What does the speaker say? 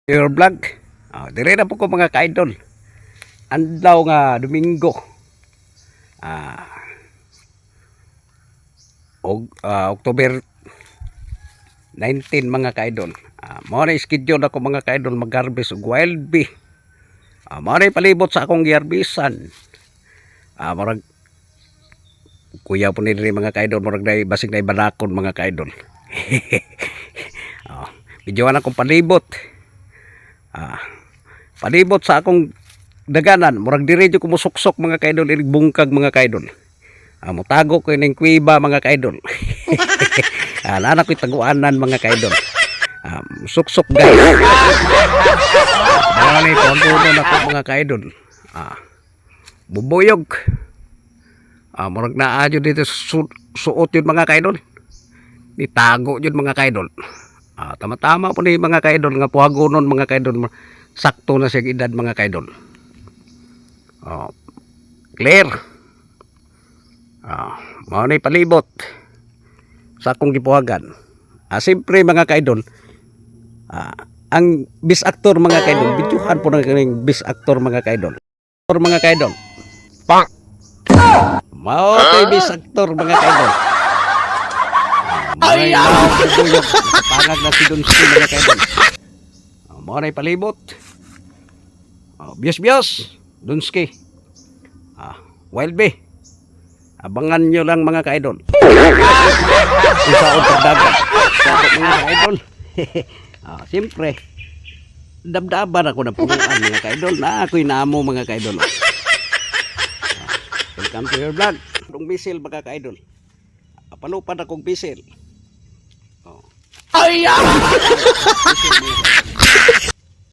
Your vlog. Dire na po ko mga ka-idol. Adlaw nga Domingo. October 19 mga ka-idol. Mao na schedule ako mga ka-idol mag-harvest og wild bee. Mao na palibot sa akong giharbisan. Marag kuya po ni mga ka-idol, marag dai basig na ibanakon mga ka-idol. Videoan akong palibot. Palibot sa akong daganan, murag dire ko musuksok mga kaidol, irig bungkag mga kaidol. Mutago ko ning kuiba mga kaidol. Nana ko'y taguanan mga kaidol. Suksok guys. Dali ko ang tuno na ko mga kaidol. Bubuyog. Murag naadyo dito suot yun mga kaidol. Nitago yun mga kaidol. Tama-tama po ni mga kaidol nga puhagonon mga kaidol, sakto na siya edad mga kaidol. Clear. Mao ni palibot sa akong gipuhagan. Siyempre mga kaidol, ang bis actor mga kaidol, bidyuhan po ng bis actor mga kaidol. Mga kaidol. Pang. Mao kay bis actor mga kaidol. Ay, pangag na si Dunski mga kaidol. Mao na palibot. Bios Dunski. Wild bee. Abangan nyo lang mga kaidol. Isaon pagdagat. Sa mga kaidol. Siyempre, dabdaban ako na punuan mga kaidol. Na ako'y namo mga kaidol. Welcome to your vlog. Itong bisil mga kaidol. Palupad akong bisil. Ay!